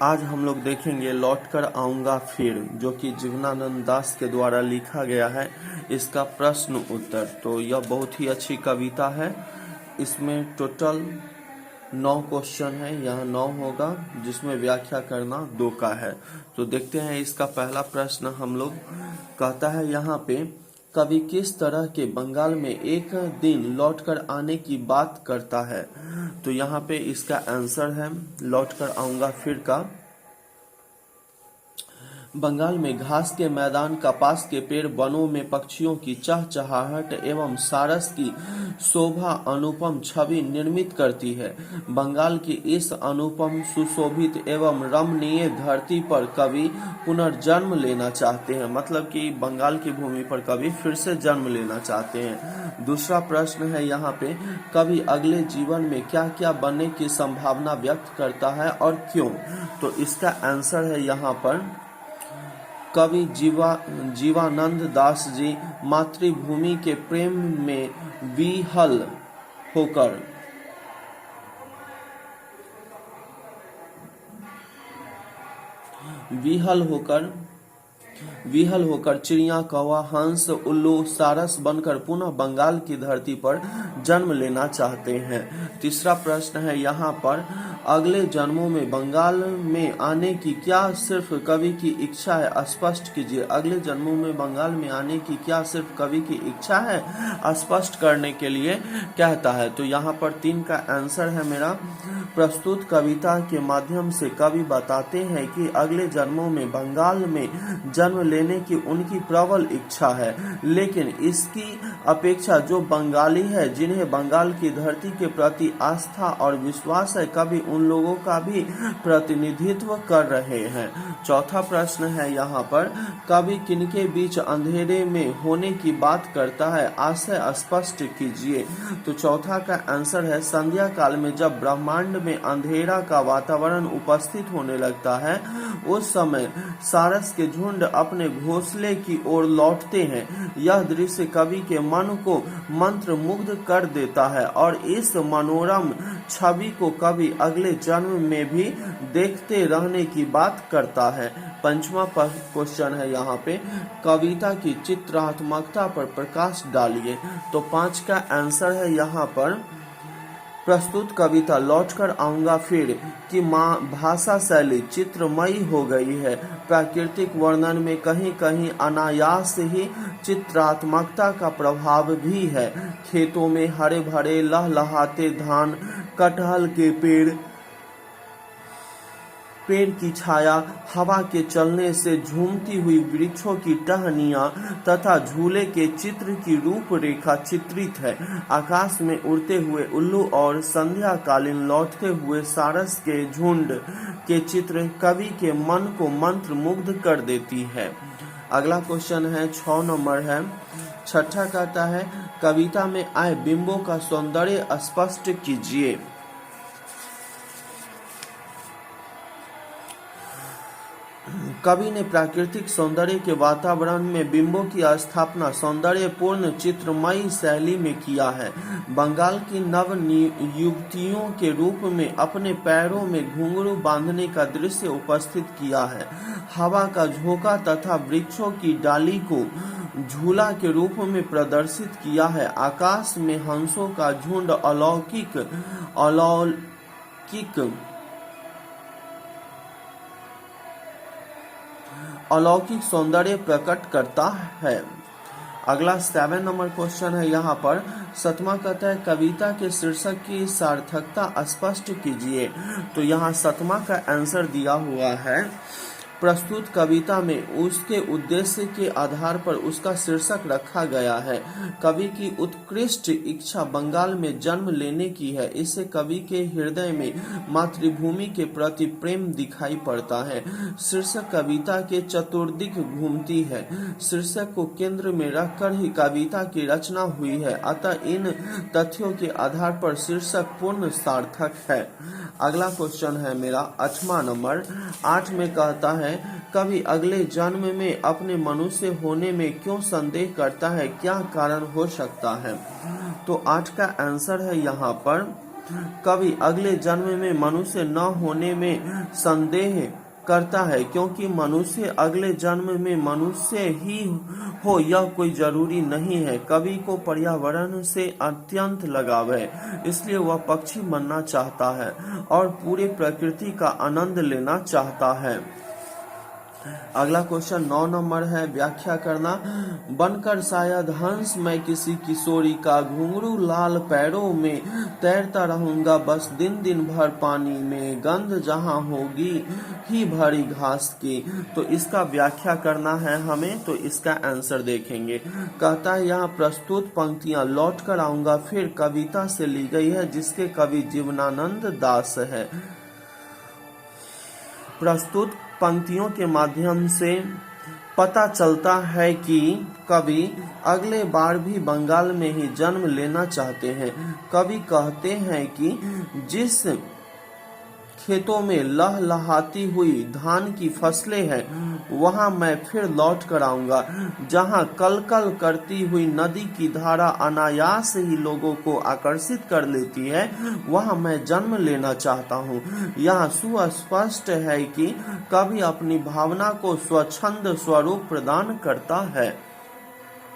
आज हम लोग देखेंगे लौट कर आऊंगा फिर, जो कि जीवनानंद दास के द्वारा लिखा गया है। इसका प्रश्न उत्तर। तो यह बहुत ही अच्छी कविता है। इसमें टोटल 9 क्वेश्चन है। यह 9 होगा, जिसमें व्याख्या करना 2 का है। तो देखते हैं इसका पहला प्रश्न। हम लोग कहता है यहाँ पे, कवि किस तरह के बंगाल में एक दिन लौटकर आने की बात करता है। तो यहाँ पे इसका आंसर है लौटकर आऊंगा फिर का। बंगाल में घास के मैदान, कपास के पेड़, वनों में पक्षियों की चहचहाहट एवं सारस की शोभा अनुपम छवि निर्मित करती है। बंगाल की इस अनुपम, सुशोभित एवं रमणीय धरती पर कवि पुनर्जन्म लेना चाहते हैं। मतलब कि बंगाल की भूमि पर कवि फिर से जन्म लेना चाहते हैं। दूसरा प्रश्न है यहाँ पे, कवि अगले जीवन में क्या क्या बनने की संभावना व्यक्त करता है और क्यों। तो इसका आंसर है यहाँ पर, कवि जीवानंद दास जी मातृभूमि के प्रेम में विहल होकर चिड़िया, कौवा, हंस, उल्लू, सारस बनकर पुनः बंगाल की धरती पर जन्म लेना चाहते हैं। तीसरा प्रश्न है यहाँ पर, अगले जन्मों में बंगाल में आने की क्या सिर्फ कवि की इच्छा है, स्पष्ट कीजिए। अगले जन्मों में बंगाल में आने की क्या सिर्फ कवि की इच्छा है, स्पष्ट करने के लिए कहता है। तो यहाँ पर 3 का आंसर है मेरा। प्रस्तुत कविता के माध्यम से कवि बताते हैं कि अगले जन्मों में बंगाल में जन्म लेने की उनकी प्रबल इच्छा है, लेकिन इसकी अपेक्षा जो बंगाली है, जिन्हें बंगाल की धरती के प्रति आस्था और विश्वास है, कवि उन लोगों का भी प्रतिनिधित्व कर रहे हैं। चौथा प्रश्न है यहाँ पर, कवि किनके बीच अंधेरे में होने की बात करता है, आशय स्पष्ट कीजिए। तो चौथा का आंसर है, संध्या काल में जब ब्रह्मांड में अंधेरा का वातावरण उपस्थित होने लगता है, उस समय सारस के झुंड अपने घोंसले की ओर लौटते हैं। यह दृश्य कवि के मन को मंत्र मुग्ध कर देता है और इस मनोरम छवि को कवि अगले जन्म में भी देखते रहने की बात करता है। पंचवा क्वेश्चन है यहाँ पे, कविता की चित्रात्मकता पर प्रकाश डालिए। तो 5 का आंसर है यहाँ पर, प्रस्तुत कविता लौटकर आऊंगा फिर की भाषा शैली चित्रमयी हो गई है। प्राकृतिक वर्णन में कहीं कहीं अनायास ही चित्रात्मकता का प्रभाव भी है। खेतों में हरे भरे लहलहाते धान, कटहल के पेड़ की छाया, हवा के चलने से झूमती हुई वृक्षों की टहनियां तथा झूले के चित्र की रूपरेखा चित्रित है। आकाश में उड़ते हुए उल्लू और संध्या कालीन लौटते हुए सारस के झुंड के चित्र कवि के मन को मंत्र मुग्ध कर देती है। अगला क्वेश्चन है 6 नंबर है। छठा कहता है, कविता में आए बिंबों का सौंदर्य स्पष्ट कीजिए। कवि ने प्राकृतिक सौंदर्य के वातावरण में बिंबों की स्थापना सौंदर्यपूर्ण चित्रमयी शैली में किया है। बंगाल की नव युवतियों के रूप में अपने पैरों में घुंघरू बांधने का दृश्य उपस्थित किया है। हवा का झोंका तथा वृक्षों की डाली को झूला के रूप में प्रदर्शित किया है। आकाश में हंसों का झुंड अलौकिक सौंदर्य प्रकट करता है। अगला 7 नंबर क्वेश्चन है यहाँ पर। 7वां कहता है, कविता के शीर्षक की सार्थकता स्पष्ट कीजिए। तो यहाँ 7वां का आंसर दिया हुआ है, प्रस्तुत कविता में उसके उद्देश्य के आधार पर उसका शीर्षक रखा गया है। कवि की उत्कृष्ट इच्छा बंगाल में जन्म लेने की है। इससे कवि के हृदय में मातृभूमि के प्रति प्रेम दिखाई पड़ता है। शीर्षक कविता के चतुर्दिक घूमती है। शीर्षक को केंद्र में रखकर ही कविता की रचना हुई है, अतः इन तथ्यों के आधार पर शीर्षक पूर्ण सार्थक है। अगला क्वेश्चन है मेरा 8वां नंबर। 8 में कहता है, कवि अगले जन्म में अपने मनुष्य होने में क्यों संदेह करता है, क्या कारण हो सकता है। तो 8 का आंसर है यहाँ पर, कवि अगले जन्म में मनुष्य न होने में संदेह करता है, क्योंकि मनुष्य अगले जन्म में मनुष्य ही हो यह कोई जरूरी नहीं है। कवि को पर्यावरण से अत्यंत लगाव है, इसलिए वह पक्षी बनना चाहता है और पूरे प्रकृति का आनंद लेना चाहता है। अगला क्वेश्चन 9 नंबर है, व्याख्या करना। बनकर शायद हंस मैं किसी किशोरी का, घुंघरू लाल पैरों में तैरता रहूंगा बस दिन दिन भर पानी में, गंध जहां होगी ही भरी घास की। तो इसका व्याख्या करना है हमें, तो इसका आंसर देखेंगे। कहता है यहाँ प्रस्तुत पंक्तियां लौट कर आऊंगा फिर कविता से ली गई है, जिसके कवि जीवनानंद दास है। प्रस्तुत पंक्तियों के माध्यम से पता चलता है कि कवि अगले बार भी बंगाल में ही जन्म लेना चाहते हैं। कवि कहते हैं कि जिस खेतों में लहलहाती हुई धान की फसलें हैं वहां मैं फिर लौट कर आऊंगा, जहां कलकल करती हुई नदी की धारा अनायास ही लोगों को आकर्षित कर लेती है, वहां मैं जन्म लेना चाहता हूं। यह सुस्पष्ट है कि कवि अपनी भावना को स्वच्छंद स्वरूप प्रदान करता है।